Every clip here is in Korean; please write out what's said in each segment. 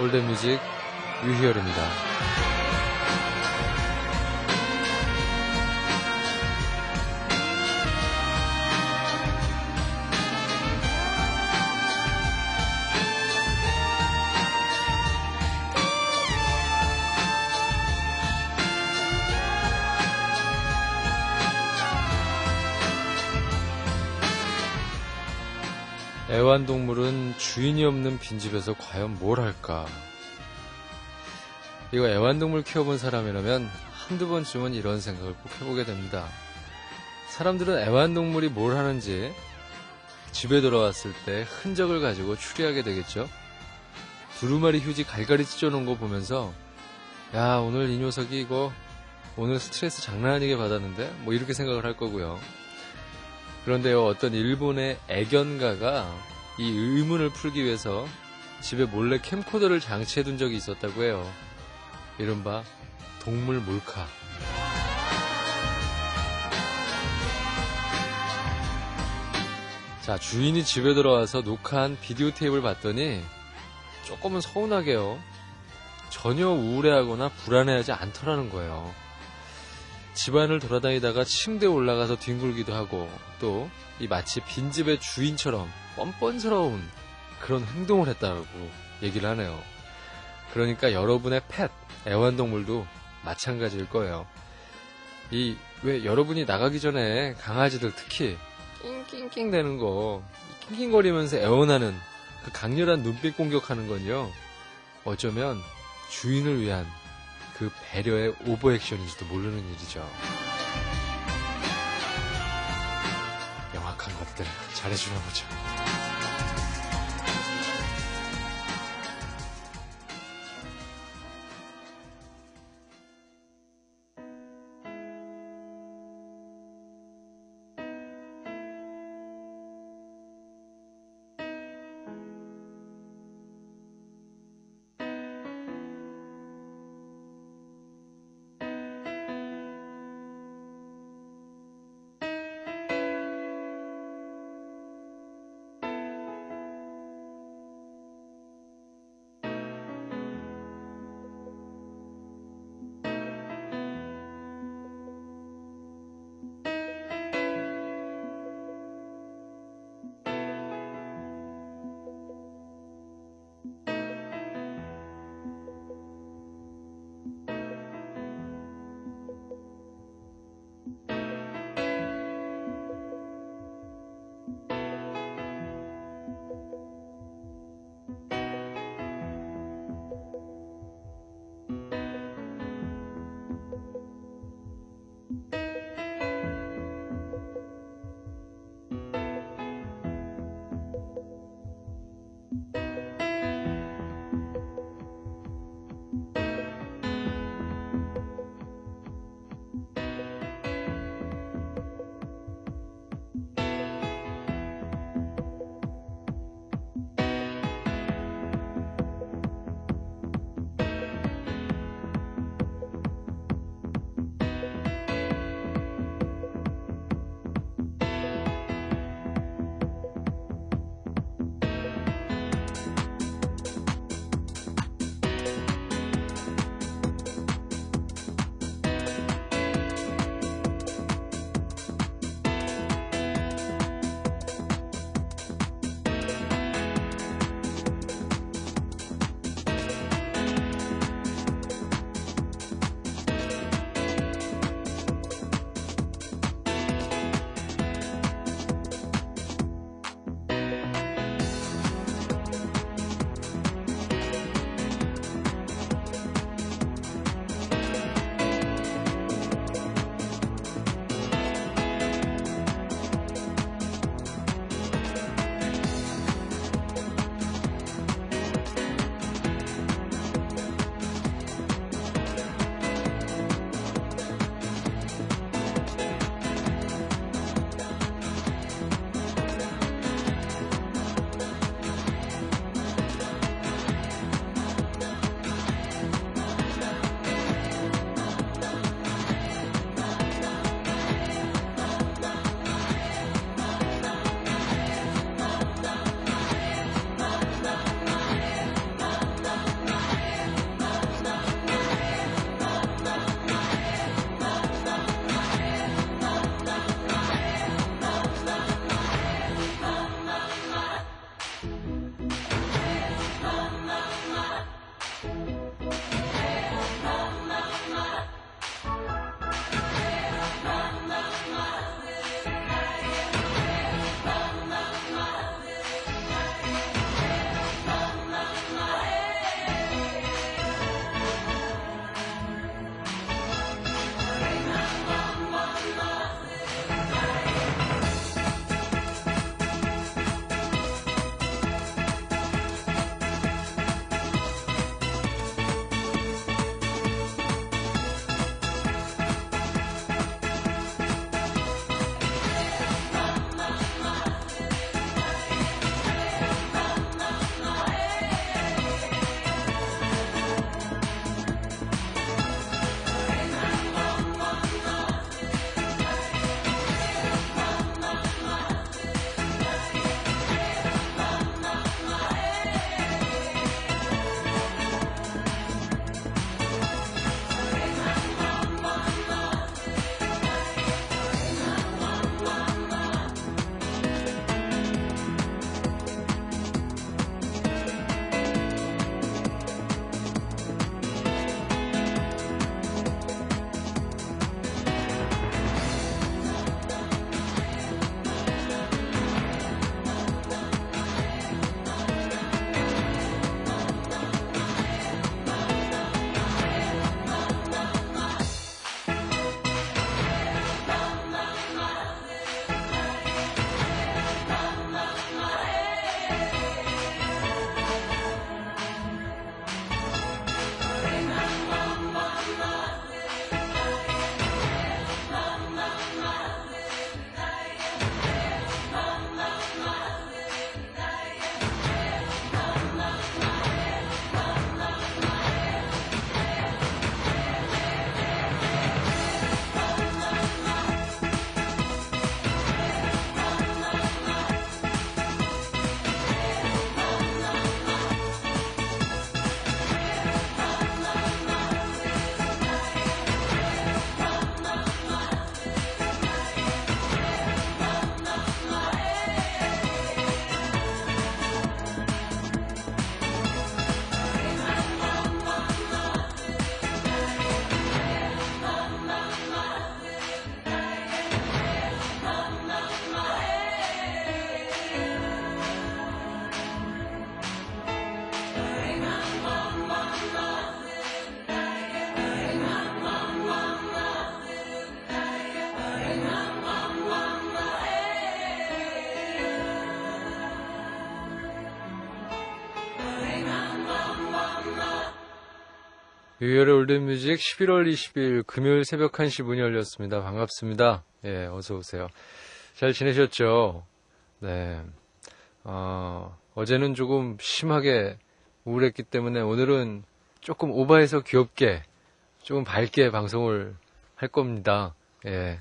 올댓뮤직 유희열입니다. 애완동물은 주인이 없는 빈집에서 과연 뭘 할까? 이거 애완동물 키워본 사람이라면 한두 번쯤은 이런 생각을 꼭 해보게 됩니다. 사람들은 애완동물이 뭘 하는지 집에 돌아왔을 때 흔적을 가지고 추리하게 되겠죠. 두루마리 휴지 갈갈이 찢어놓은 거 보면서 야, 오늘 이 녀석이 이거 오늘 스트레스 장난 아니게 받았는데? 뭐 이렇게 생각을 할 거고요. 그런데요, 어떤 일본의 애견가가 이 의문을 풀기 위해서 집에 몰래 캠코더를 장치해둔 적이 있었다고 해요. 이른바 동물 몰카. 자, 주인이 집에 들어와서 녹화한 비디오 테이프를 봤더니 조금은 서운하게요, 전혀 우울해하거나 불안해하지 않더라는 거예요. 집안을 돌아다니다가 침대에 올라가서 뒹굴기도 하고 또 이 마치 빈집의 주인처럼 뻔뻔스러운 그런 행동을 했다고 얘기를 하네요. 그러니까 여러분의 펫, 애완동물도 마찬가지일 거예요. 왜 여러분이 나가기 전에 강아지들 특히 낑낑낑 대는 거, 낑낑거리면서 애원하는 그 강렬한 눈빛 공격하는 건요, 어쩌면 주인을 위한 그 배려의 오버액션인지도 모르는 일이죠. 명확한 것들 잘해주나 보죠. 유열의 올드뮤직 11월 20일 금요일 새벽 1시 문이 열렸습니다. 반갑습니다. 예, 어서오세요. 잘 지내셨죠? 네. 어제는 조금 심하게 우울했기 때문에 오늘은 조금 오버해서 귀엽게, 조금 밝게 방송을 할 겁니다. 예.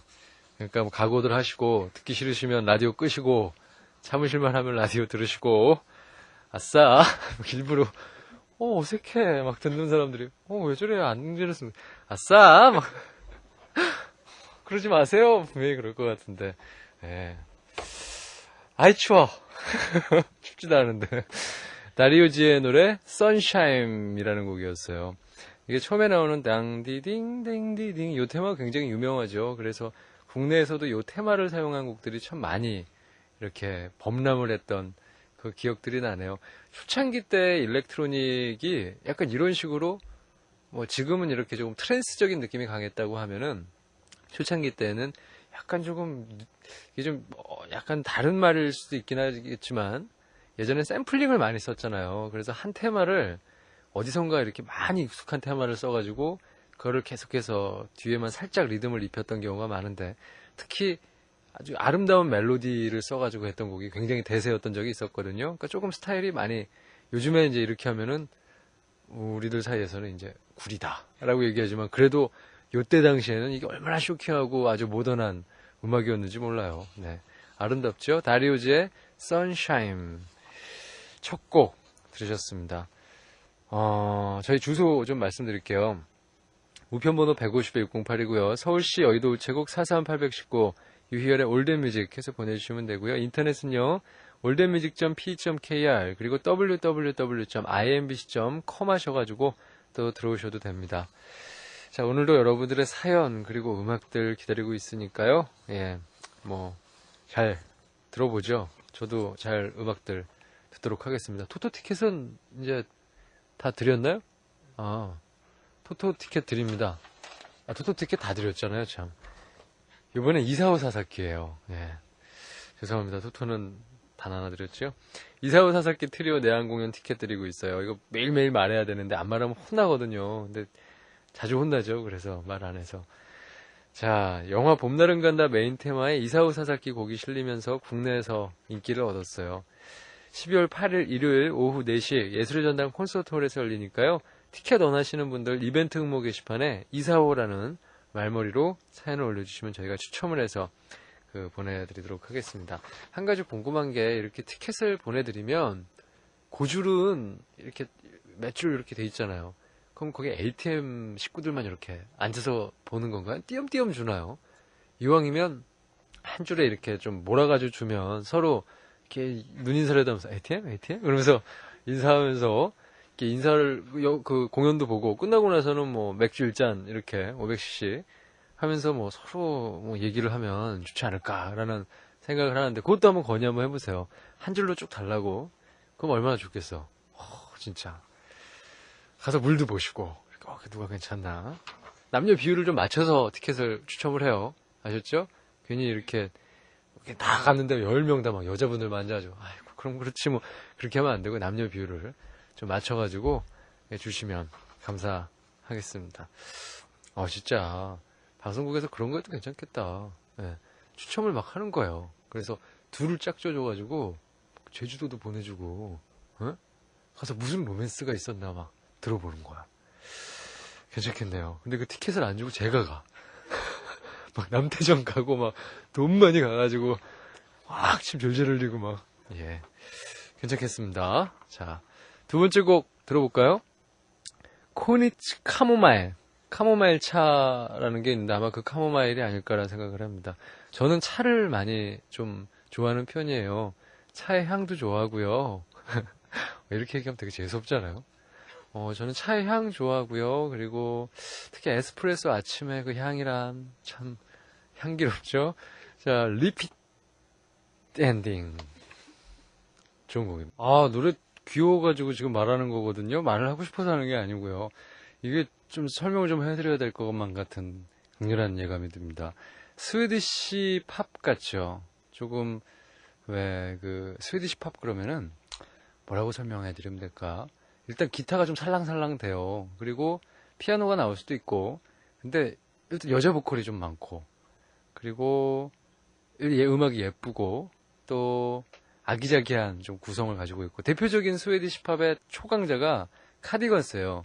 그러니까 뭐 각오들 하시고, 듣기 싫으시면 라디오 끄시고, 참으실만 하면 라디오 들으시고, 아싸! 일부러, 어색해. 막 듣는 사람들이, 왜 저래? 안 들었으면, 아싸! 막, 그러지 마세요. 분명히 그럴 것 같은데. 예. 아이, 추워. 춥지도 않은데. 다리우지의 노래, Sunshine이라는 곡이었어요. 이게 처음에 나오는 당디딩, 댕디딩, 이 테마가 굉장히 유명하죠. 그래서 국내에서도 이 테마를 사용한 곡들이 참 많이 이렇게 범람을 했던 그 기억들이 나네요. 초창기 때 일렉트로닉이 약간 이런 식으로 뭐 지금은 이렇게 조금 트랜스적인 느낌이 강했다고 하면은 초창기 때는 약간 조금 이게 좀 약간 다른 말일 수도 있긴 하겠지만 예전에 샘플링을 많이 썼잖아요. 그래서 한 테마를 어디선가 이렇게 많이 익숙한 테마를 써가지고 그거를 계속해서 뒤에만 살짝 리듬을 입혔던 경우가 많은데 특히 아주 아름다운 멜로디를 써가지고 했던 곡이 굉장히 대세였던 적이 있었거든요. 그러니까 조금 스타일이 많이 요즘에 이제 이렇게 하면은 우리들 사이에서는 이제 구리다라고 얘기하지만 그래도 요때 당시에는 이게 얼마나 쇼킹하고 아주 모던한 음악이었는지 몰라요. 네. 아름답죠? 다리우즈의 Sunshine 첫 곡 들으셨습니다. 저희 주소 좀 말씀드릴게요. 우편번호 150-608이고요. 서울시 여의도 우체국 43819 유희열의 올드뮤직 해서 보내주시면 되고요. 인터넷은요. oldenmusic.p.kr 그리고 www.imbc.com 하셔가지고 또 들어오셔도 됩니다. 자, 오늘도 여러분들의 사연 그리고 음악들 기다리고 있으니까요. 예, 뭐 잘 들어보죠. 저도 잘 음악들 듣도록 하겠습니다. 토토 티켓은 이제 다 드렸나요? 토토 티켓 드립니다. 토토 티켓 다 드렸잖아요, 참. 이번에 이사오 사사키예요. 예. 죄송합니다. 토토는 단 하나 드렸죠. 이사오 사사키 트리오 내한 공연 티켓 드리고 있어요. 이거 매일매일 말해야 되는데 안 말하면 혼나거든요. 근데 자주 혼나죠. 그래서 말 안 해서. 자, 영화 봄날은 간다 메인 테마에 이사오 사사키 곡이 실리면서 국내에서 인기를 얻었어요. 12월 8일 일요일 오후 4시 예술의 전당 콘서트홀에서 열리니까요. 티켓 원하시는 분들 이벤트 응모 게시판에 이사오라는 말머리로 사연을 올려주시면 저희가 추첨을 해서 보내드리도록 하겠습니다. 한 가지 궁금한 게 이렇게 티켓을 보내드리면 고줄은 이렇게 몇 줄 이렇게 돼 있잖아요. 그럼 거기 ATM 식구들만 이렇게 앉아서 보는 건가요? 띄엄띄엄 주나요? 이왕이면 한 줄에 이렇게 좀 몰아가지고 주면 서로 이렇게 눈인사를 하면서 ATM? ATM? 그러면서 인사하면서 이렇게 인사를 그 공연도 보고 끝나고 나서는 뭐 맥주 1잔 이렇게 500cc 하면서 뭐 서로 뭐 얘기를 하면 좋지 않을까라는 생각을 하는데 그것도 한번 건의 한번 해보세요. 한 줄로 쭉 달라고. 그럼 얼마나 좋겠어. 진짜. 가서 물도 보시고 누가 괜찮나. 남녀 비율을 좀 맞춰서 티켓을 추첨을 해요. 아셨죠? 괜히 이렇게 다 갔는데 10명 다 막 여자분들만 앉아가지고 아이고 그럼 그렇지 뭐 그렇게 하면 안 되고 남녀 비율을 좀 맞춰가지고 주시면 감사하겠습니다. 진짜 방송국에서 그런 것도 괜찮겠다. 네, 추첨을 막 하는 거예요. 그래서 둘을 짝 쪄줘가지고 제주도도 보내주고 가서 무슨 로맨스가 있었나 막 들어보는 거야. 괜찮겠네요. 근데 그 티켓을 안 주고 제가 가. 막 남태정 가고 막 돈 많이 가가지고 막 침 졸졸 흘리고 막 괜찮겠습니다. 자, 두 번째 곡 들어볼까요? 코니츠 카모마일 차라는 게 있는데 아마 그 카모마일이 아닐까라는 생각을 합니다. 저는 차를 많이 좀 좋아하는 편이에요. 차의 향도 좋아하고요. 이렇게 얘기하면 되게 재수없잖아요. 저는 차의 향 좋아하고요. 그리고 특히 에스프레소 아침에 그 향이란 참 향기롭죠. 자, 리피트 엔딩. 좋은 곡입니다. 노래 귀여워가지고 지금 말하는 거거든요. 말을 하고 싶어서 하는 게 아니고요. 이게 좀 설명을 좀 해드려야 될 것만 같은 강렬한 예감이 듭니다. 스웨디시 팝 같죠? 조금, 스웨디시 팝 그러면은, 뭐라고 설명해드리면 될까? 일단 기타가 좀 살랑살랑 돼요. 그리고 피아노가 나올 수도 있고, 근데 일단 여자 보컬이 좀 많고, 그리고 음악이 예쁘고, 또 아기자기한 좀 구성을 가지고 있고, 대표적인 스웨디시 팝의 초강자가 카디건스예요.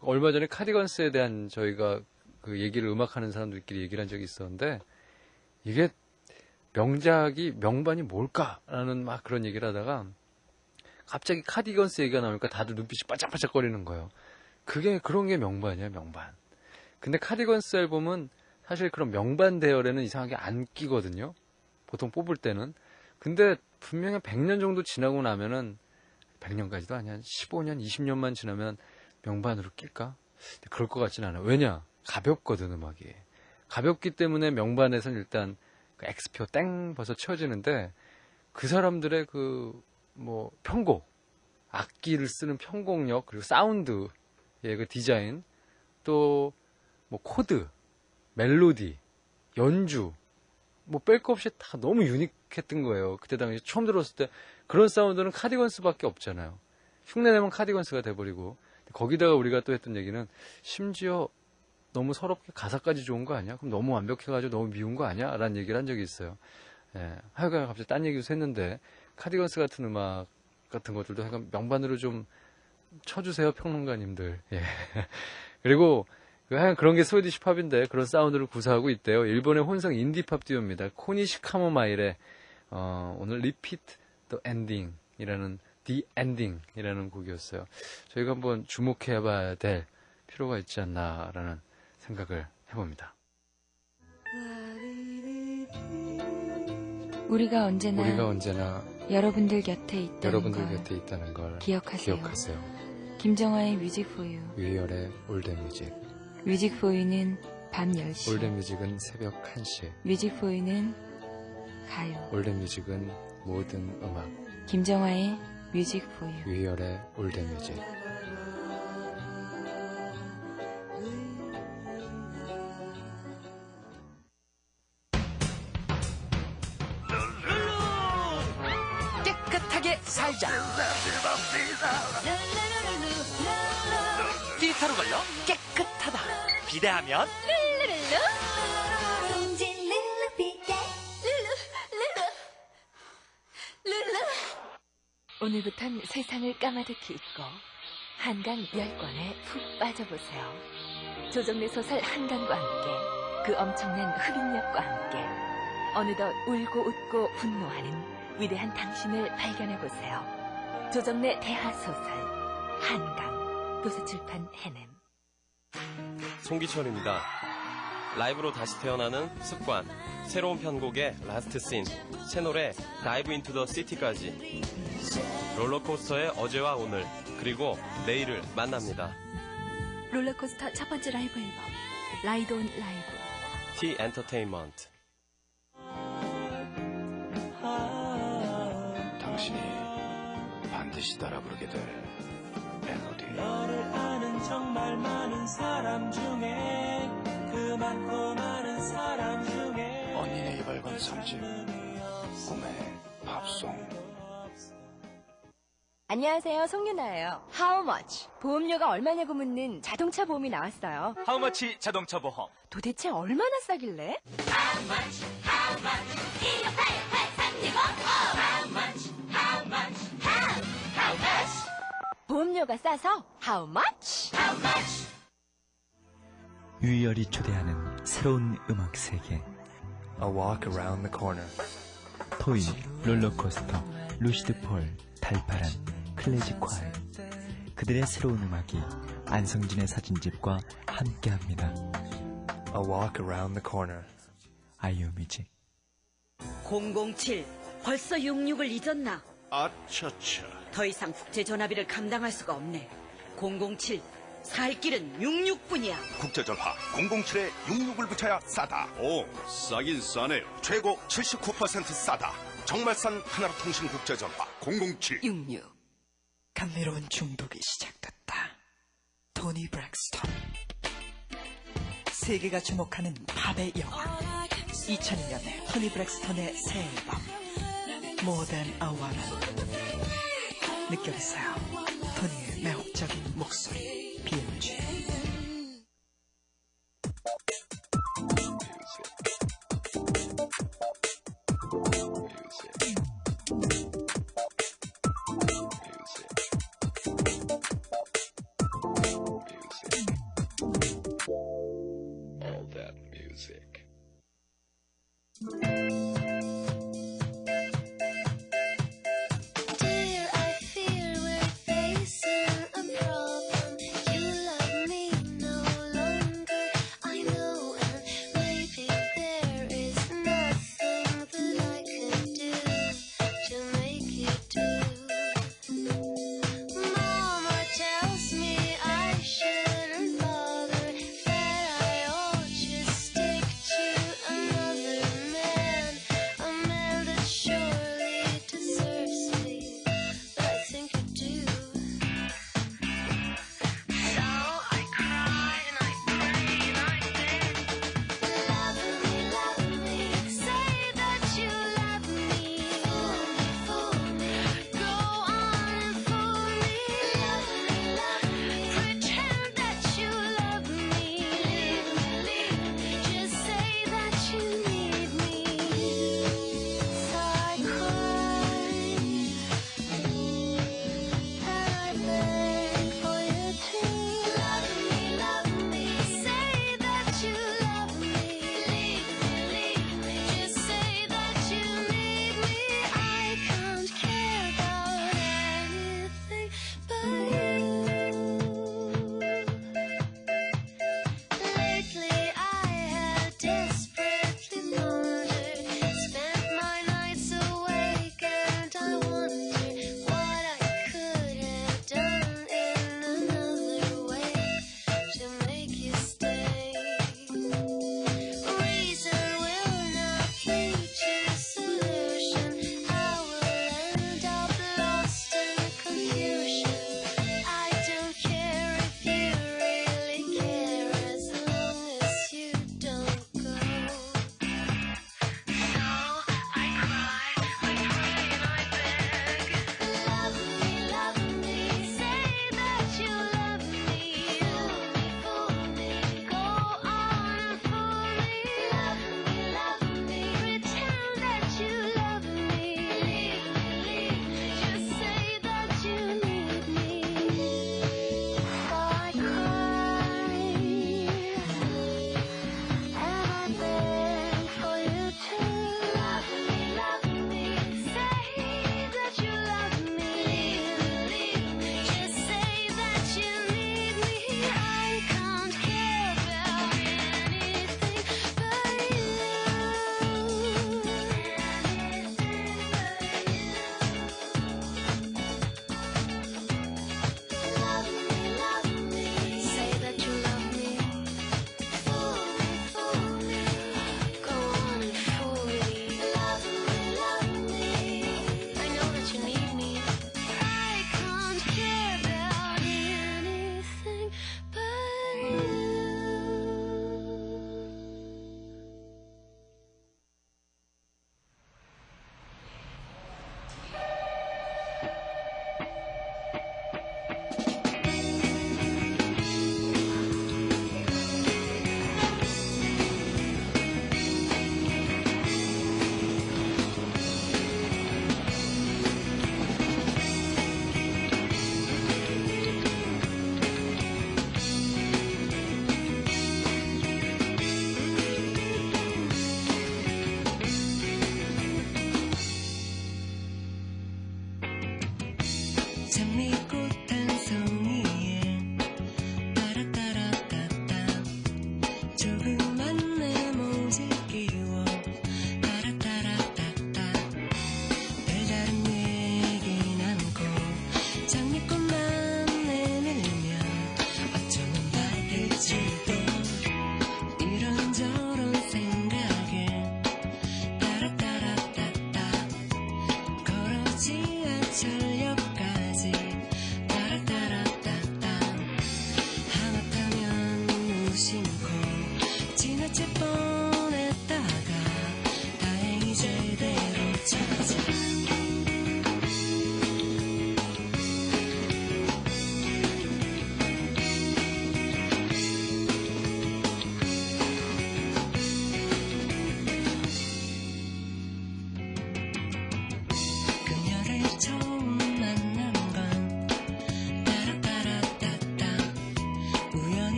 얼마 전에 카디건스에 대한 저희가 그 얘기를 음악하는 사람들끼리 얘기를 한 적이 있었는데, 이게 명반이 뭘까라는 막 그런 얘기를 하다가 갑자기 카디건스 얘기가 나오니까 다들 눈빛이 반짝반짝거리는 거예요. 그런 게 명반이야, 명반. 근데 카디건스 앨범은 사실 그런 명반 대열에는 이상하게 안 끼거든요. 보통 뽑을 때는. 근데 분명히 100년 정도 지나고 나면은 100년까지도 아니야. 15년, 20년만 지나면 명반으로 낄까? 그럴 것 같진 않아요. 왜냐? 가볍거든, 음악이. 가볍기 때문에 명반에서는 일단 그 X표 땡 벌써 채워지는데, 그 사람들의 편곡, 악기를 쓰는 편곡력, 그리고 사운드의 그 디자인, 또 코드, 멜로디, 연주, 뺄 거 없이 다 너무 유니크했던 거예요. 그때 당시 처음 들었을 때 그런 사운드는 카디건스밖에 없잖아요. 흉내내면 카디건스가 돼버리고, 거기다가 우리가 또 했던 얘기는 심지어 너무 서럽게 가사까지 좋은 거 아니야? 그럼 너무 완벽해가지고 너무 미운 거 아니야? 라는 얘기를 한 적이 있어요. 예, 하여간 갑자기 딴 얘기도 했는데, 카디건스 같은 음악 같은 것들도 약간 명반으로 좀 쳐주세요, 평론가님들. 예. 그리고 하여간 그런 게 스웨디시 팝인데 그런 사운드를 구사하고 있대요. 일본의 혼성 인디팝 듀오입니다. 코니시 카모마일의 오늘 Repeat the Ending 이라는 The Ending 이라는 곡이었어요. 저희가 한번 주목해봐야 될 필요가 있지 않나라는 생각을 해봅니다. 우리가 언제나 여러분들 곁에 있다는 걸 기억하세요. 김정아의 뮤직 포 유, 유희열의 올드뮤직. 뮤직 포 유는 밤 10시, 올드뮤직은 새벽 1시. 뮤직 포 유는 가요. 올드뮤직은 모든 음악. 김정아의 뮤직 포 유, 유희열의 올드뮤직. 깨끗하게 살자. 필터로 걸려 깨끗하다. 비대하면 오늘부턴 세상을 까마득히 잊고 한강 10권에 푹 빠져보세요. 조정래 소설 한강과 함께 그 엄청난 흡입력과 함께 어느덧 울고 웃고 분노하는 위대한 당신을 발견해보세요. 조정래 대하소설 한강, 도서출판 해냄. 송기철입니다. 라이브로 다시 태어나는 습관, 새로운 편곡의 라스트 씬, 채널의 다이브 인투 더 시티까지 롤러코스터의 어제와 오늘, 그리고 내일을 만납니다. 롤러코스터 첫 번째 라이브 앨범 라이드 온 라이브, T 엔터테인먼트. 당신이 반드시 따라 부르게 될 멜로디. 너를 아는 정말 많은 사람 중에 그 많고 많은 사람 중에 언니네 이발관 3집 꿈의 팝송. 안녕하세요, 송윤아예요. How much? 보험료가 얼마냐고 묻는 자동차 보험이 나왔어요. How much 자동차 보험? 도대체 얼마나 싸길래? How much? How much? 1688365 How much? How much? How much? 보험료가 싸서 How much? How much? 유희열이 초대하는 새로운 음악 세계. A walk around the corner. 토이, 롤러코스터, 루시드 폴, 달파란, 클래식 콰이. 그들의 새로운 음악이 안성진의 사진집과 함께합니다. A walk around the corner. 아이유뮤직. 007 벌써 66을 잊었나? 아차차. 더 이상 국제전화비를 감당할 수가 없네. 007 살 길은 66뿐이야. 국제전화 007에 66을 붙여야 싸다. 오, 싸긴 싸네요. 최고 79% 싸다. 정말 싼 하나로통신 국제전화 007. 66. 감미로운 중독이 시작됐다. 토니 브렉스턴. 세계가 주목하는 팝의 여왕. 2001년 토니 브렉스턴의 새 앨범 More Than a Woman. 느껴보세요. 토니의 매혹적인 목소리. BMG. All that music. I feel we're facing a problem? You love me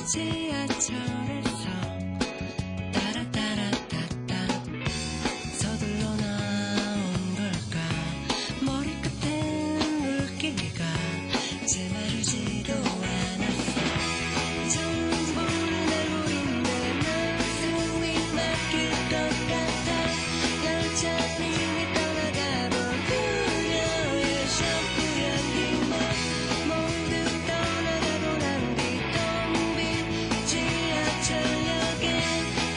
지하철에서 따라따라따따 서둘러 나온 걸까 머리끝엔 물기가 제 마르지도 않았어 정보는 알고 있네 난 숨이 막힐 것 같아 열차는 이미 떠나가고 그녀의 샴푸 향기만 모두 떠나가고 난 뒤 텅 빈 지하철역에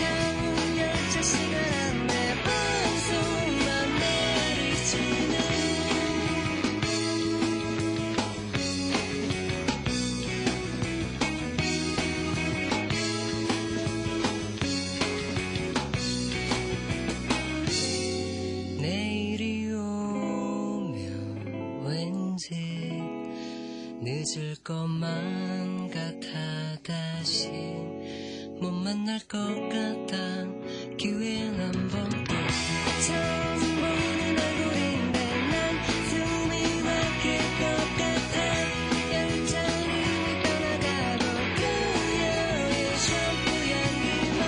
가는 열차 시간 안내 방송만 내리치는 내일이 오면 왠지 늦을 것만 같아 다시 못 만날 것 같아 기회는 한 번도 정보는 얼굴인데 난 숨이 막힐 것 같아 열차는 이미 떠나가고 그녀의 샴푸 향기만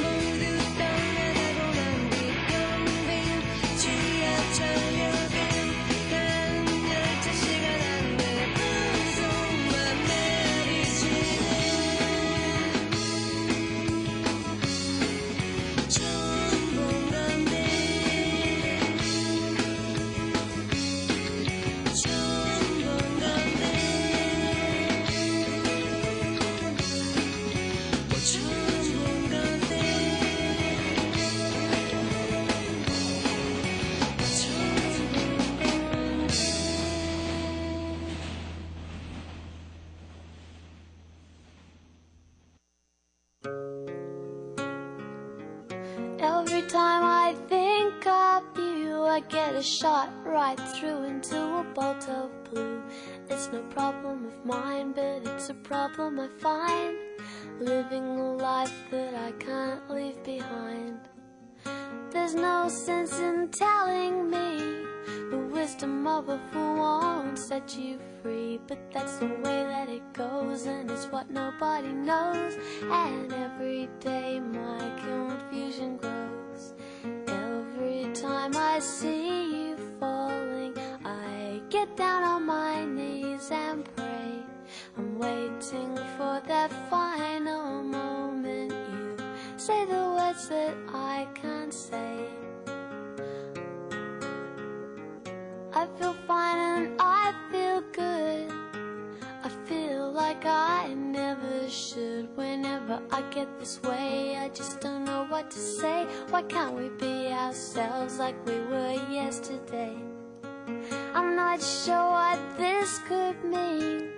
모두 떠나가고 난 뒤 텅 빈 지하철역에 가는 열차 시간 안내 방송만 내리치는 처음 본 건데 처음 본 건데 뭐 처음 본 건데 뭐 처음 본 건데 Every time I think of you, I get a shot right through into a bolt of blue. It's no problem of mine, but it's a problem I find. Living a life that I can't leave behind. There's no sense in telling me the wisdom of a fool won't set you free. But that's the way that it goes, and it's what nobody knows. And every day my confusion grows. Every time I see you falling, I get down on my knees and pray. I'm waiting for that final moment. You say the words that I can't say. I feel fine and I feel good. I feel like I never should. Whenever I get this way, I just don't know what to say. Why can't we be ourselves like we were yesterday? I'm not sure what this could mean.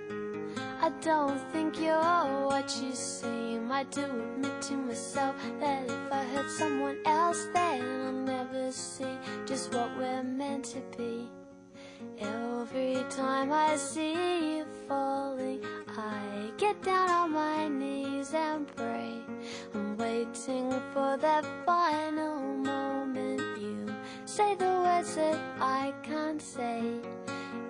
I don't think you're what you seem. I do admit to myself that if I hurt someone else, then I'll never see just what we're meant to be. Every time I see you falling, I get down on my knees and pray. I'm waiting for that final moment. You say the words that I can't say.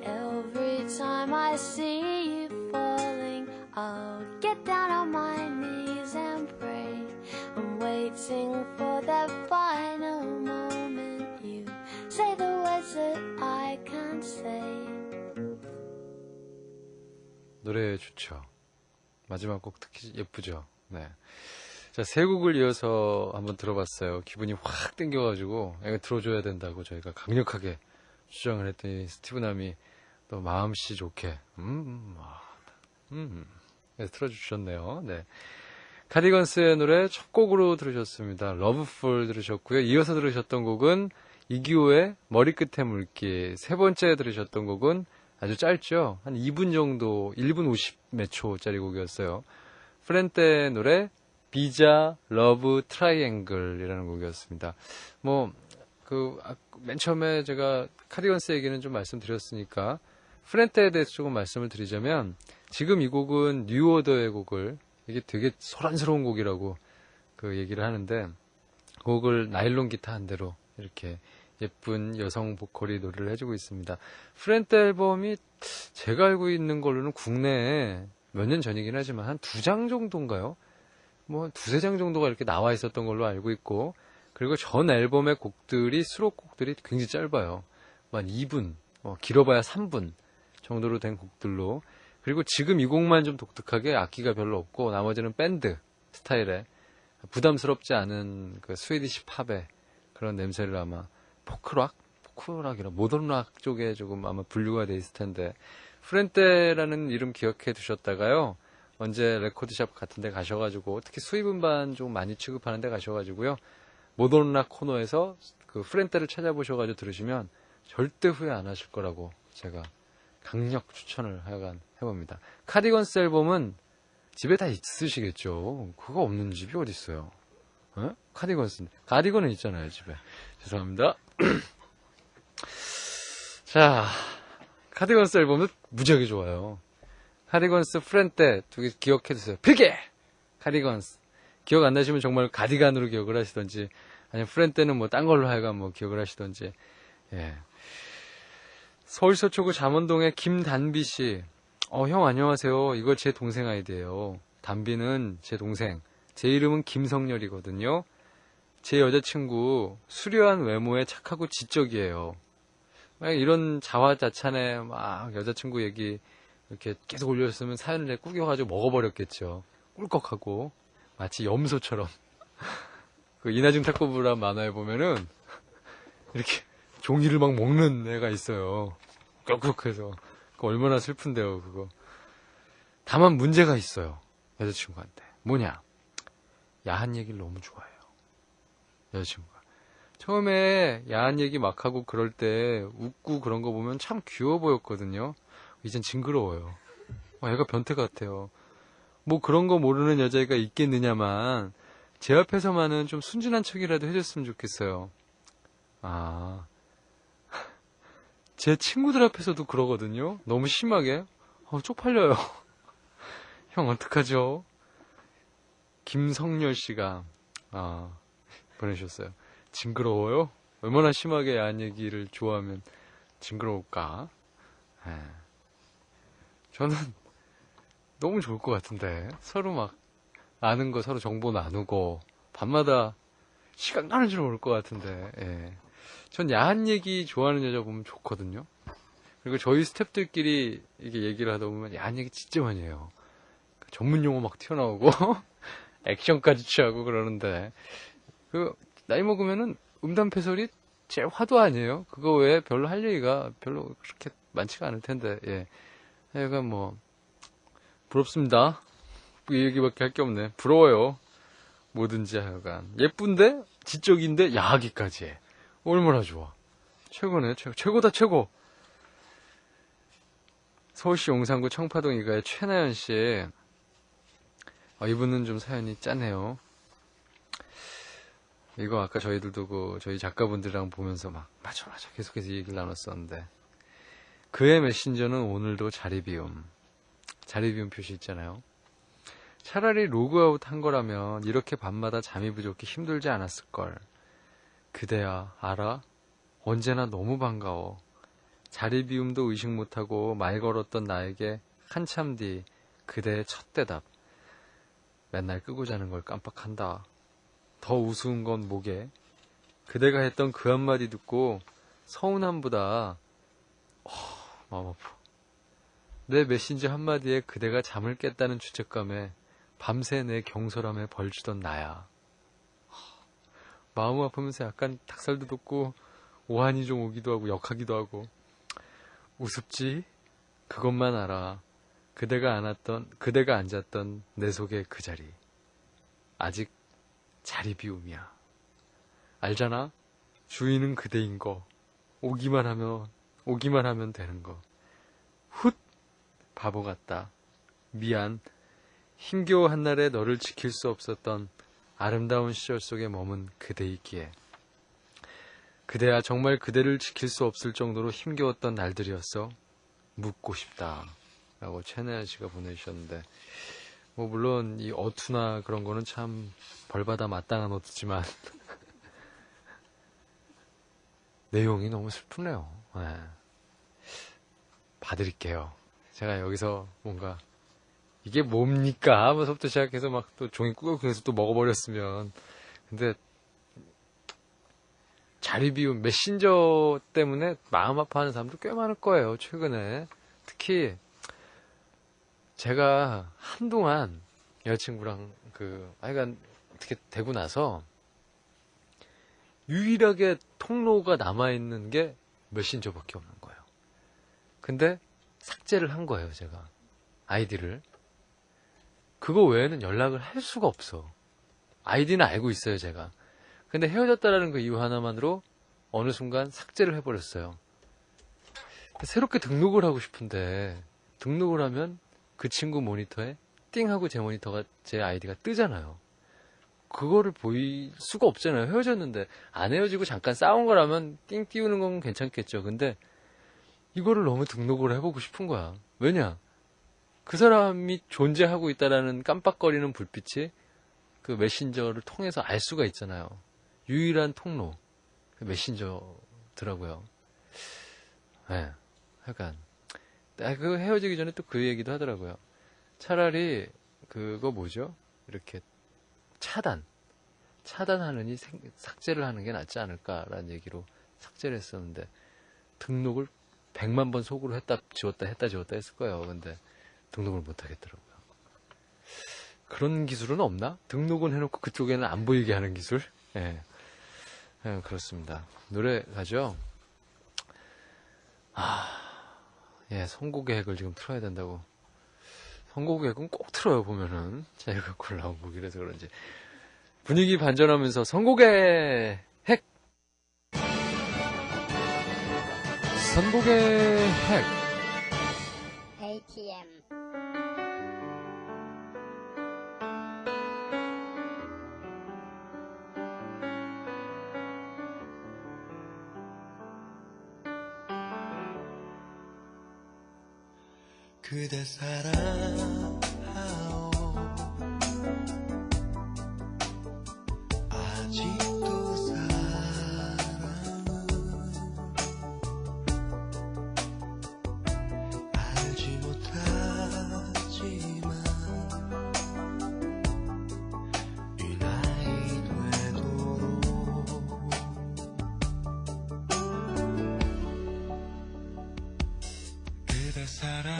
Every time I see you falling, I'll get down on my knees and pray. I'm waiting for that final moment. You say the words that I can't say. 노래 좋죠. 마지막 곡 특히 예쁘죠. 네. 자, 세 곡을 이어서 한번 들어봤어요. 기분이 확 땡겨가지고 이거 들어줘야 된다고 저희가 강력하게 주장을 했더니 스티브남이 또 마음씨 좋게 네, 틀어주셨네요. 네. 카디건스의 노래 첫 곡으로 들으셨습니다. 러브풀 들으셨고요. 이어서 들으셨던 곡은 이기호의 머리끝의 물기. 세 번째 들으셨던 곡은 아주 짧죠. 한 2분 정도, 1분 50 몇 초짜리 곡이었어요. 프렌테의 노래 비자 러브 트라이앵글이라는 곡이었습니다. 맨 처음에 제가 카디건스 얘기는 좀 말씀드렸으니까 프렌테에 대해서 조금 말씀을 드리자면 지금 이 곡은 뉴오더의 곡을 이게 되게 소란스러운 곡이라고 그 얘기를 하는데 곡을 나일론 기타 한 대로 이렇게 예쁜 여성 보컬이 노래를 해주고 있습니다. 프렌테 앨범이 제가 알고 있는 걸로는 국내에 몇 년 전이긴 하지만 한 2장 정도인가요? 뭐 2-3장 정도가 이렇게 나와 있었던 걸로 알고 있고, 그리고 전 앨범의 곡들이 수록곡들이 굉장히 짧아요. 한 2분, 길어봐야 3분 정도로 된 곡들로. 그리고 지금 이 곡만 좀 독특하게 악기가 별로 없고 나머지는 밴드 스타일의 부담스럽지 않은 그 스웨디시 팝의 그런 냄새를 아마 포크락이라 모던락 쪽에 조금 아마 분류가 돼 있을 텐데, 프렌테라는 이름 기억해 두셨다가요, 언제 레코드샵 같은 데 가셔가지고, 특히 수입 음반 좀 많이 취급하는 데 가셔가지고요, 모던락 코너에서 그 프렌테를 찾아보셔가지고 들으시면 절대 후회 안 하실 거라고 제가 강력 추천을 하여간 해봅니다. 카디건스 앨범은 집에 다 있으시겠죠. 그거 없는 집이 어디 있어요? 가디건은 있잖아요, 집에. 죄송합니다. 자, 카디건스 앨범은 무지하게 좋아요. 카디건스 프렌테 두 개 기억해두세요. 필게! 카디건스. 기억 안 나시면 정말 가디건으로 기억을 하시던지, 아니면 프렌테는 뭐 딴 걸로 하여간 뭐 기억을 하시던지. 예. 서울 서초구 잠원동의 김단비 씨. 형 안녕하세요. 이거 제 동생 아이디예요. 단비는 제 동생. 제 이름은 김성렬이거든요. 제 여자친구 수려한 외모에 착하고 지적이에요. 이런 자화자찬에 막 여자친구 얘기 이렇게 계속 올렸으면 사연을 꾸겨가지고 먹어버렸겠죠. 꿀꺽하고 마치 염소처럼. 그 이나중 탁구부란 만화에 보면은 이렇게 종이를 막 먹는 애가 있어요. 꿀꺽해서. 얼마나 슬픈데요, 그거. 다만 문제가 있어요, 여자친구한테. 뭐냐? 야한 얘기를 너무 좋아해요, 여자친구가. 처음에 야한 얘기 막 하고 그럴 때 웃고 그런 거 보면 참 귀여워 보였거든요. 이젠 징그러워요. 애가 변태 같아요. 뭐 그런 거 모르는 여자애가 있겠느냐만, 제 앞에서만은 좀 순진한 척이라도 해줬으면 좋겠어요. 제 친구들 앞에서도 그러거든요. 너무 심하게. 쪽팔려요. 형 어떡하죠? 김성렬 씨가 보내주셨어요. 징그러워요? 얼마나 심하게 야한 얘기를 좋아하면 징그러울까? 저는 너무 좋을 것 같은데, 서로 막 아는 거 서로 정보 나누고 밤마다 시간 가는 줄 모를 것 같은데. 예. 전 야한 얘기 좋아하는 여자 보면 좋거든요. 그리고 저희 스태프들끼리 이게 얘기를 하다 보면 야한 얘기 진짜 많이 해요. 전문 용어 막 튀어나오고 액션까지 취하고 그러는데, 그 나이 먹으면은 음담패설이 제 화두 아니에요. 그거 외에 별로 할 얘기가 별로 그렇게 많지가 않을 텐데. 예. 하여간 뭐 부럽습니다. 이 얘기밖에 할 게 없네. 부러워요. 뭐든지 하여간 예쁜데 지적인데 야하기까지 해. 얼마나 좋아. 최고네. 최고다 최고. 서울시 용산구 청파동 이가의 최나연 씨. 이분은 좀 사연이 짠해요. 이거 아까 저희들도 저희 작가분들이랑 보면서 맞아 계속해서 얘기를 나눴었는데, 그의 메신저는 오늘도 자리 비움 표시 있잖아요. 차라리 로그아웃 한 거라면 이렇게 밤마다 잠이 부족해 힘들지 않았을걸. 그대야 알아? 언제나 너무 반가워. 자리 비움도 의식 못하고 말 걸었던 나에게 한참 뒤 그대의 첫 대답. 맨날 끄고 자는 걸 깜빡한다. 더 우스운 건 뭐게? 그대가 했던 그 한마디 듣고 서운함보다 마음 아파. 내 메신저 한마디에 그대가 잠을 깼다는 죄책감에 밤새 내 경솔함에 벌주던 나야. 마음 아프면서 약간 닭살도 돋고 오한이 좀 오기도 하고 역하기도 하고. 우습지? 그것만 알아. 그대가 앉았던 내 속의 그 자리. 아직 자리 비움이야. 알잖아? 주인은 그대인 거. 오기만 하면 되는 거. 훗! 바보 같다. 미안. 힘겨워 한날에 너를 지킬 수 없었던 아름다운 시절 속에 머문 그대이기에. 그대야 정말 그대를 지킬 수 없을 정도로 힘겨웠던 날들이었어. 묻고 싶다. 라고 최나연 씨가 보내주셨는데, 뭐 물론 이 어투나 그런 거는 참 벌받아 마땅한 어투지만 내용이 너무 슬프네요. 네. 봐드릴게요. 제가 여기서 뭔가 이게 뭡니까? 하면서부터 시작해서 막 또 종이 꾸역꾸역해서 또 먹어버렸으면. 근데 자리 비움, 메신저 때문에 마음 아파하는 사람도 꽤 많을 거예요, 최근에. 특히 제가 한동안 여자친구랑 하여간 어떻게 되고 나서 유일하게 통로가 남아있는 게 메신저밖에 없는 거예요. 근데 삭제를 한 거예요, 제가. 아이디를. 그거 외에는 연락을 할 수가 없어. 아이디는 알고 있어요, 제가. 근데 헤어졌다라는 그 이유 하나만으로 어느 순간 삭제를 해버렸어요. 새롭게 등록을 하고 싶은데 등록을 하면 그 친구 모니터에 띵 하고 제 모니터가 제 아이디가 뜨잖아요. 그거를 보일 수가 없잖아요. 헤어졌는데. 안 헤어지고 잠깐 싸운 거라면 띵 띄우는 건 괜찮겠죠. 근데 이거를 너무 등록을 해보고 싶은 거야. 왜냐? 그 사람이 존재하고 있다라는 깜빡거리는 불빛이 그 메신저를 통해서 알 수가 있잖아요. 유일한 통로. 메신저더라고요. 네. 약간. 그 헤어지기 전에 또 그 얘기도 하더라고요. 차라리 그거 뭐죠? 이렇게 차단하느니 삭제를 하는 게 낫지 않을까라는 얘기로 삭제를 했었는데 등록을 100만 번 속으로 했다 지웠다 했을 거예요. 근데 등록을 못 하겠더라고요. 그런 기술은 없나? 등록은 해놓고 그쪽에는 안 보이게 하는 기술? 예. 네, 그렇습니다. 노래 가죠. 예, 선곡의 핵을 지금 틀어야 된다고. 선곡의 핵은 꼭 틀어요, 보면은. 제가 골라온 곡이라서 그런지. 분위기 반전하면서 선곡의 핵! 선곡의 핵! ATM. 그대 사랑하오 아직도 사랑은 알지 못하지만 이 나이 되도록 그대 사랑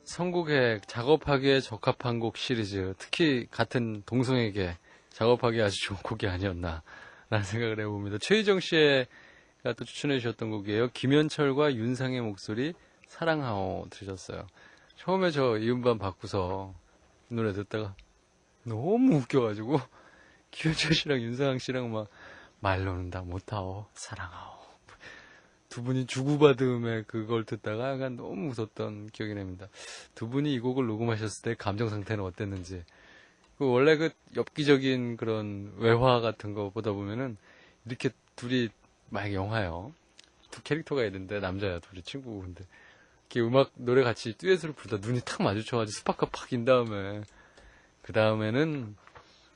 선곡에 작업하기에 적합한 곡 시리즈, 특히 같은 동성에게 작업하기 아주 좋은 곡이 아니었나 라는 생각을 해봅니다. 최희정 씨가 또 추천해 주셨던 곡이에요. 김현철과 윤상의 목소리 사랑하오 들으셨어요. 처음에 저 이 음반 받고서 노래 듣다가 너무 웃겨가지고 김현철 씨랑 윤상 씨랑 막 말로는 다 못하오 사랑하오 두 분이 주고받음에 그걸 듣다가 약간 너무 웃었던 기억이 납니다. 두 분이 이 곡을 녹음하셨을 때 감정 상태는 어땠는지. 원래 그 엽기적인 그런 외화 같은 거 보다 보면은 이렇게 둘이 만약에 영화요. 두 캐릭터가 있는데 남자야 둘이 친구고 근데 이렇게 음악 노래 같이 듀엣으로 부르다 눈이 탁 마주쳐가지고 스파크가 팍 인 다음에 그 다음에는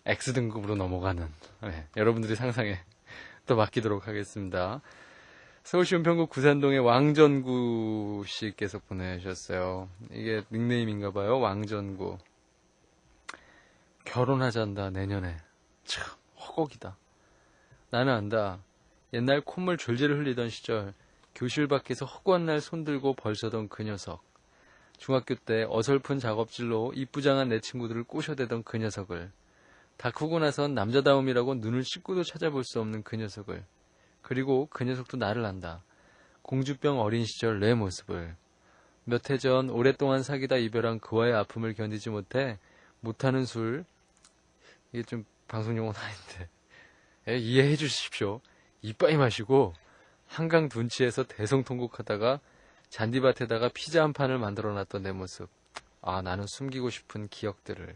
X 등급으로 넘어가는 여러분들이 상상에 또 맡기도록 하겠습니다. 서울시 은평구 구산동의 왕전구 씨께서 보내주셨어요. 이게 닉네임인가봐요. 왕전구. 결혼하잔다 내년에. 참 허걱이다. 나는 안다. 옛날 콧물 졸졸 흘리던 시절 교실 밖에서 허구한 날 손들고 벌서던 그 녀석. 중학교 때 어설픈 작업질로 이쁘장한 내 친구들을 꼬셔대던 그 녀석을. 다 크고 나선 남자다움이라고 눈을 씻고도 찾아볼 수 없는 그 녀석을. 그리고 그 녀석도 나를 안다. 공주병 어린 시절 내 모습을. 몇 해 전 오랫동안 사귀다 이별한 그와의 아픔을 견디지 못하는 술. 이게 좀 방송용어는 아닌데 이해해 주십시오. 이빠이 마시고 한강 둔치에서 대성통곡하다가 잔디밭에다가 피자 한 판을 만들어놨던 내 모습. 아, 나는 숨기고 싶은 기억들을.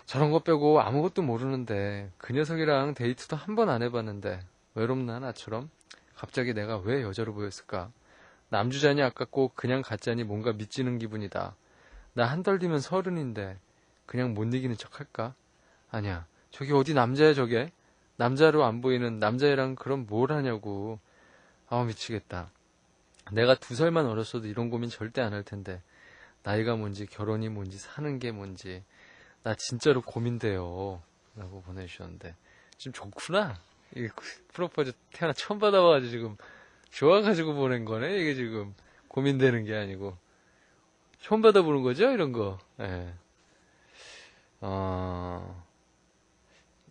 저런 거 빼고 아무것도 모르는데 그 녀석이랑 데이트도 한 번 안 해봤는데 외롭나 나처럼? 갑자기 내가 왜 여자로 보였을까? 남주자니 아깝고 그냥 가짜니 뭔가 미치는 기분이다. 나 한 달 뒤면 30인데 그냥 못 이기는 척 할까? 아니야. 저기 어디 남자야 저게? 남자로 안 보이는 남자애랑 그럼 뭘 하냐고. 아우 미치겠다. 내가 2살만 어렸어도 이런 고민 절대 안 할 텐데. 나이가 뭔지 결혼이 뭔지 사는 게 뭔지 나 진짜로 고민돼요. 라고 보내주셨는데 지금 좋구나. 이게 프로포즈 태어나 처음 받아봐가지고 지금 좋아가지고 보낸 거네. 이게 지금 고민되는 게 아니고 처음 받아보는 거죠 이런 거. 예.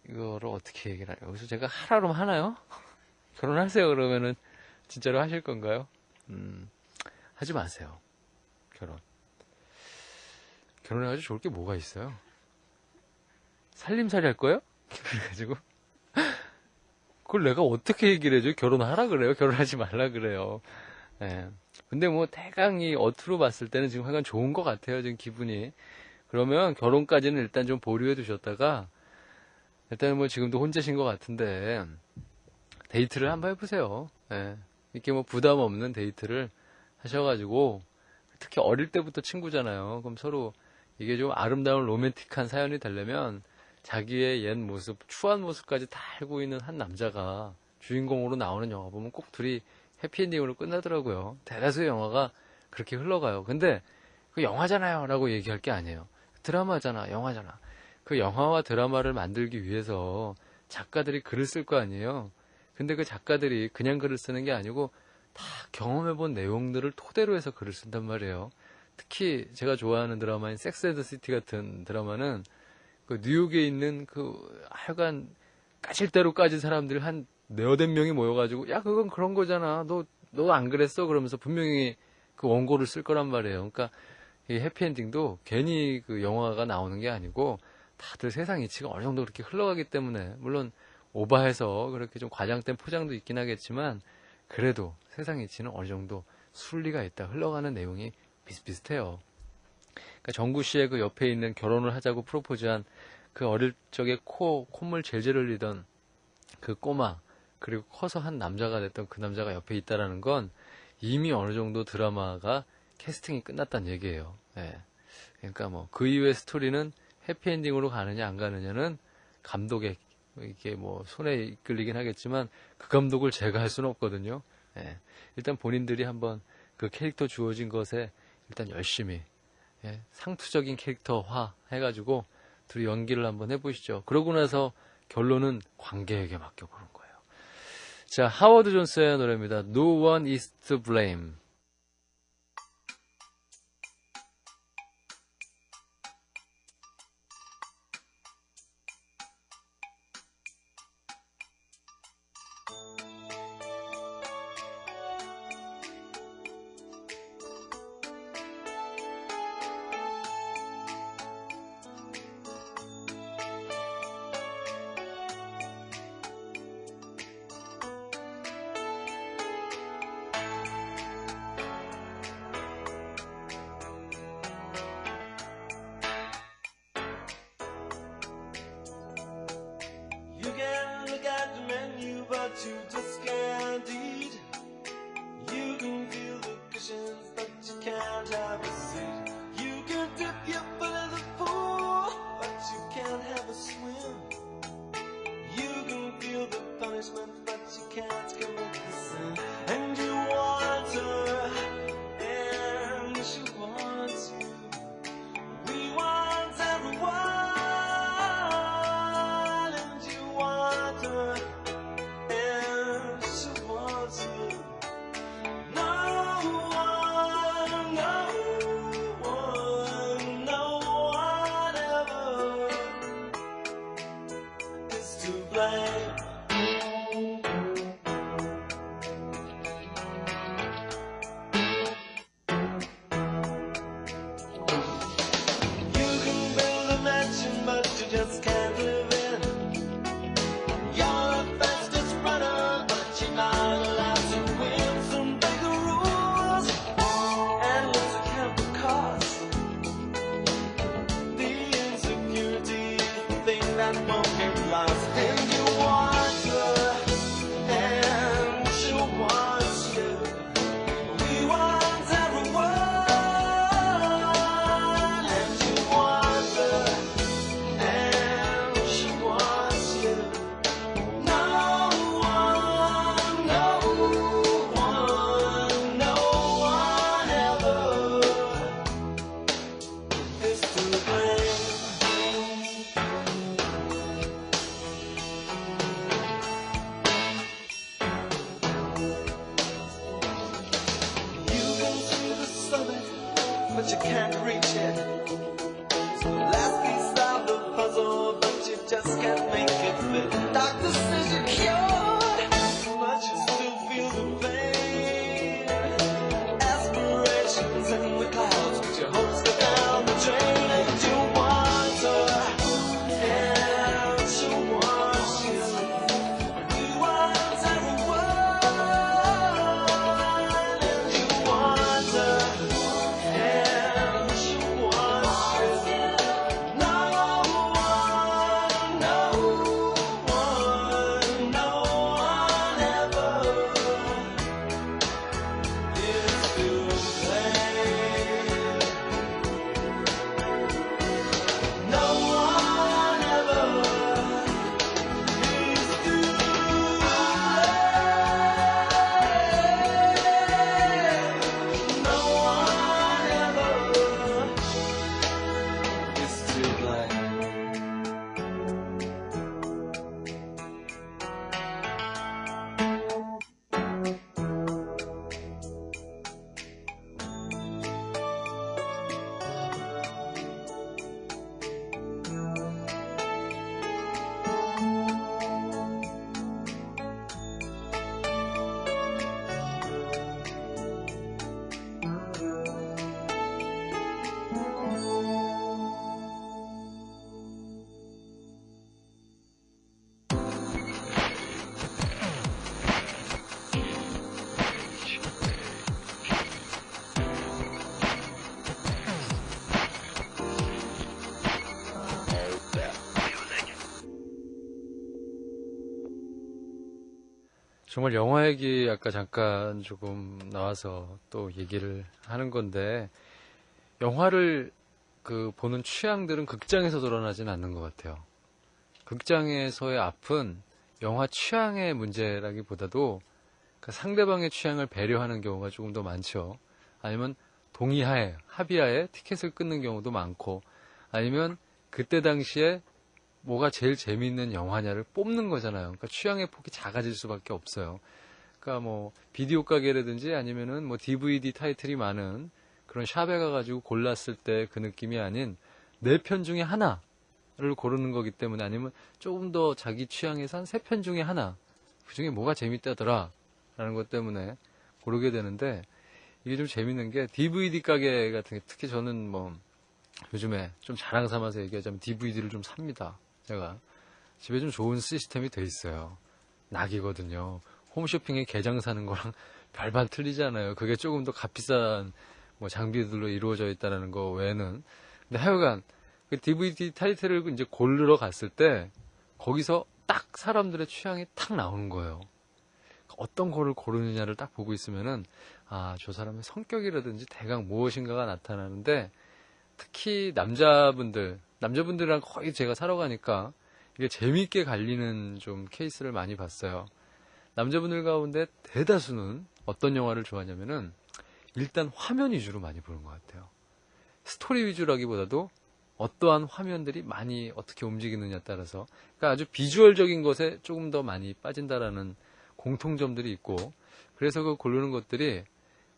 이거를 어떻게 얘기를 하냐. 여기서 제가 하라면 하나요? 결혼하세요 그러면은 진짜로 하실 건가요? 하지 마세요. 결혼해가지고 좋을 게 뭐가 있어요? 살림살이 할 거예요? 그래가지고 그걸 내가 어떻게 얘기를 해줘요? 결혼하라 그래요? 결혼하지 말라 그래요? 예. 근데 뭐 대강이 어투로 봤을 때는 지금 약간 좋은 것 같아요. 지금 기분이. 그러면 결혼까지는 일단 좀 보류해 두셨다가 일단은 뭐 지금도 혼자신 것 같은데 데이트를 한번 해보세요. 예. 이렇게 뭐 부담 없는 데이트를 하셔가지고 특히 어릴 때부터 친구잖아요. 그럼 서로 이게 좀 아름다운 로맨틱한 사연이 되려면 자기의 옛 모습, 추한 모습까지 다 알고 있는 한 남자가 주인공으로 나오는 영화 보면 꼭 둘이 해피엔딩으로 끝나더라고요. 대다수의 영화가 그렇게 흘러가요. 근데 그 영화잖아요 라고 얘기할 게 아니에요. 드라마잖아, 영화잖아. 그 영화와 드라마를 만들기 위해서 작가들이 글을 쓸 거 아니에요. 근데 그 작가들이 그냥 글을 쓰는 게 아니고 다 경험해본 내용들을 토대로 해서 글을 쓴단 말이에요. 특히 제가 좋아하는 드라마인 섹스 앤더 시티 같은 드라마는 그 뉴욕에 있는 그 하여간 까질 대로 까진 사람들 한 네어댓 명이 모여가지고 야 그건 그런 거잖아. 너 안 그랬어? 그러면서 분명히 그 원고를 쓸 거란 말이에요. 그러니까 이 해피엔딩도 괜히 그 영화가 나오는 게 아니고 다들 세상 이치가 어느 정도 그렇게 흘러가기 때문에 물론 오바해서 그렇게 좀 과장된 포장도 있긴 하겠지만 그래도 세상 이치는 어느 정도 순리가 있다. 흘러가는 내용이 비슷비슷해요. 그러니까 정구 씨의 그 옆에 있는 결혼을 하자고 프로포즈한 그 어릴 적에 콧물 질질 흘리던 그 꼬마 그리고 커서 한 남자가 됐던 그 남자가 옆에 있다라는 건 이미 어느 정도 드라마가 캐스팅이 끝났다는 얘기예요. 네. 그러니까 뭐 그 이후의 스토리는 해피엔딩으로 가느냐 안 가느냐는 감독의 이게 뭐 손에 이끌리긴 하겠지만 그 감독을 제가 할 수는 없거든요. 네. 일단 본인들이 한번 그 캐릭터 주어진 것에 일단 열심히 상투적인 캐릭터화 해가지고 둘이 연기를 한번 해보시죠. 그러고 나서 결론은 관객에게 맡겨보는 거예요. 자, 하워드 존스의 노래입니다. No one is to blame. but you just can't eat. You can feel the cushions, but you can't have a seat. You can dip your foot in the pool, but you can't have a swim. You can feel the punishment, but you can't commit the sin. And you want her, and she wants you. We want everyone, and you want her, and she wants you. No one ever is to blame. You can build a mansion, but you just can't live in. You're the fastest runner, but you're not allowed to win. Some bigger rules, and what's the chemical cost? The insecurity is the thing that won't get lost. And you want her, and she wants you. We want everyone, and you want her, and she wants you. No one ever is to blame. You can see the summit, but you can't reach it. It's the last piece of the puzzle, but you just can't make it fit. Doctor says you're cured, but you still feel the pain. Aspirations in the clouds, but your hopes go down the drain. And you want her, and she wants you. We want everyone, and you want her, and she wants you. No one ever is to blame. No one ever is to blame. No one ever is to blame. 정말 영화 얘기 아까 잠깐 조금 나와서 또 얘기를 하는 건데, 영화를 보는 취향들은 극장에서 드러나지는 않는 것 같아요. 극장에서의 앞은 영화 취향의 문제라기보다도 상대방의 취향을 배려하는 경우가 조금 더 많죠. 아니면 동의하에, 합의하에 티켓을 끊는 경우도 많고, 아니면 그때 당시에 뭐가 제일 재미있는 영화냐를 뽑는 거잖아요. 그러니까 취향의 폭이 작아질 수밖에 없어요. 그러니까 뭐 비디오 가게라든지 아니면은 뭐 DVD 타이틀이 많은 그런 샵에 가가지고 골랐을 때 그 느낌이 아닌 네 편 중에 하나를 고르는 거기 때문에, 아니면 조금 더 자기 취향에서 한 3편 중에 하나, 그 중에 뭐가 재밌다더라 라는 것 때문에 고르게 되는데, 이게 좀 재밌는 게 DVD 가게 같은 게, 특히 저는 뭐 요즘에 좀 자랑 삼아서 얘기하자면 DVD를 좀 삽니다. 제가 집에 좀 좋은 시스템이 돼 있어요. 낙이거든요. 홈쇼핑에 게장 사는 거랑 별반 틀리잖아요. 그게 조금 더 값비싼 뭐 장비들로 이루어져 있다는 거 외에는. 근데 하여간 그 DVD 타이틀을 이제 고르러 갔을 때 거기서 딱 사람들의 취향이 탁 나오는 거예요. 어떤 거를 고르느냐를 딱 보고 있으면은 아, 저 사람의 성격이라든지 대강 무엇인가가 나타나는데 특히 남자분들이랑 거의 제가 살아가니까 이게 재미있게 갈리는 좀 케이스를 많이 봤어요. 남자분들 가운데 대다수는 어떤 영화를 좋아하냐면은 일단 화면 위주로 많이 보는 것 같아요. 스토리 위주라기보다도 어떠한 화면들이 많이 어떻게 움직이느냐에 따라서 그러니까 아주 비주얼적인 것에 조금 더 많이 빠진다라는 공통점들이 있고 그래서 그 고르는 것들이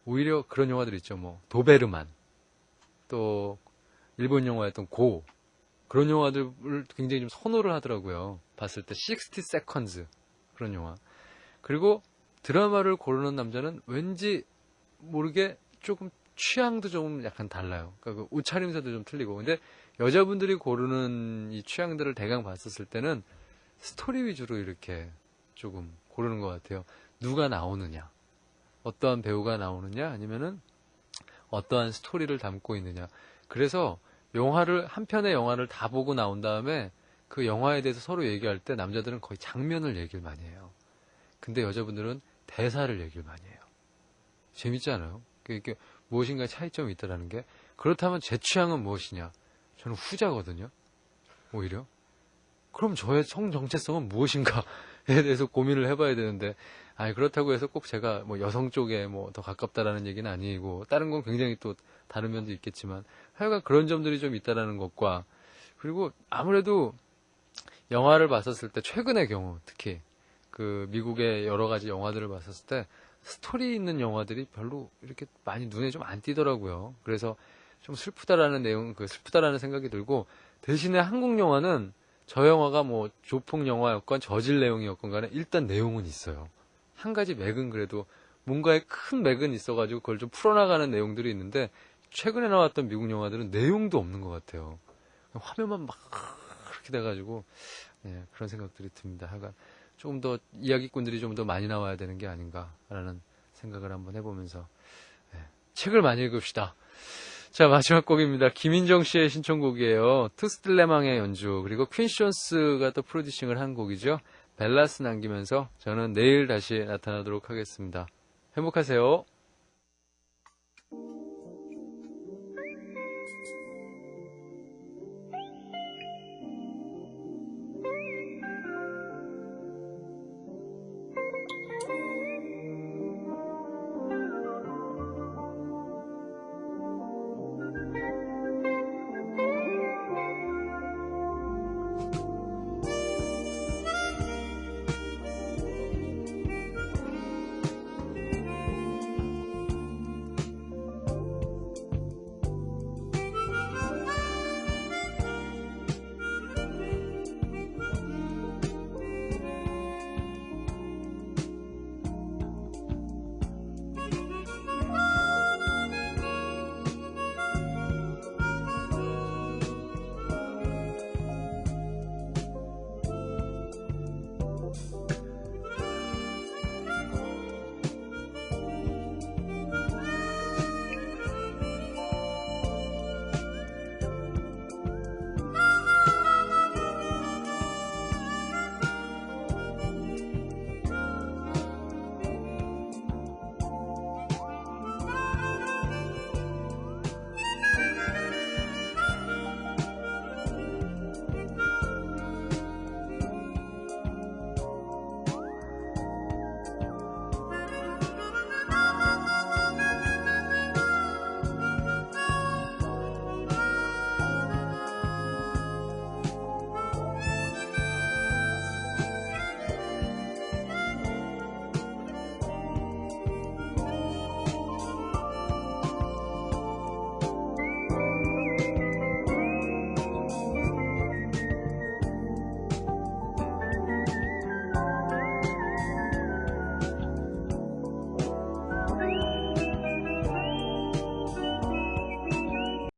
오히려 그런 영화들 있죠. 뭐 도베르만 또 일본 영화였던 고 그런 영화들을 굉장히 좀 선호를 하더라고요. 봤을 때 60 seconds 그런 영화. 그리고 드라마를 고르는 남자는 왠지 모르게 조금 취향도 좀 약간 달라요. 그러니까 그 옷차림새도 좀 틀리고. 근데 여자분들이 고르는 이 취향들을 대강 봤었을 때는 스토리 위주로 이렇게 조금 고르는 것 같아요. 누가 나오느냐, 어떠한 배우가 나오느냐, 아니면은 어떠한 스토리를 담고 있느냐. 그래서 한 편의 영화를 다 보고 나온 다음에 그 영화에 대해서 서로 얘기할 때 남자들은 거의 장면을 얘기를 많이 해요. 근데 여자분들은 대사를 얘기를 많이 해요. 재밌지 않아요? 이게 무엇인가 차이점이 있다라는 게. 그렇다면 제 취향은 무엇이냐? 저는 후자거든요. 오히려. 그럼 저의 성 정체성은 무엇인가에 대해서 고민을 해봐야 되는데, 그렇다고 해서 꼭 제가 뭐 여성 쪽에 뭐 더 가깝다라는 얘기는 아니고, 다른 건 굉장히 또 다른 면도 있겠지만, 하여간 그런 점들이 좀 있다라는 것과, 그리고 아무래도 영화를 봤었을 때, 최근의 경우, 특히, 그 미국의 여러 가지 영화들을 봤었을 때, 스토리 있는 영화들이 별로 이렇게 많이 눈에 좀 안 띄더라고요. 그래서 좀 슬프다라는 생각이 들고, 대신에 한국 영화는 저 영화가 뭐 조폭 영화였건 저질 내용이었건 간에 일단 내용은 있어요. 한 가지 맥은 그래도 뭔가의 큰 맥은 있어가지고 그걸 좀 풀어나가는 내용들이 있는데, 최근에 나왔던 미국 영화들은 내용도 없는 것 같아요. 화면만 막 그렇게 돼가지고 그런 생각들이 듭니다. 하여간 조금 더 이야기꾼들이 좀 더 많이 나와야 되는 게 아닌가라는 생각을 한번 해보면서 책을 많이 읽읍시다. 자, 마지막 곡입니다. 김인정 씨의 신청곡이에요. 투스틸레망의 연주, 그리고 퀸시온스가 또 프로듀싱을 한 곡이죠. 벨라스 남기면서 저는 내일 다시 나타나도록 하겠습니다. 행복하세요.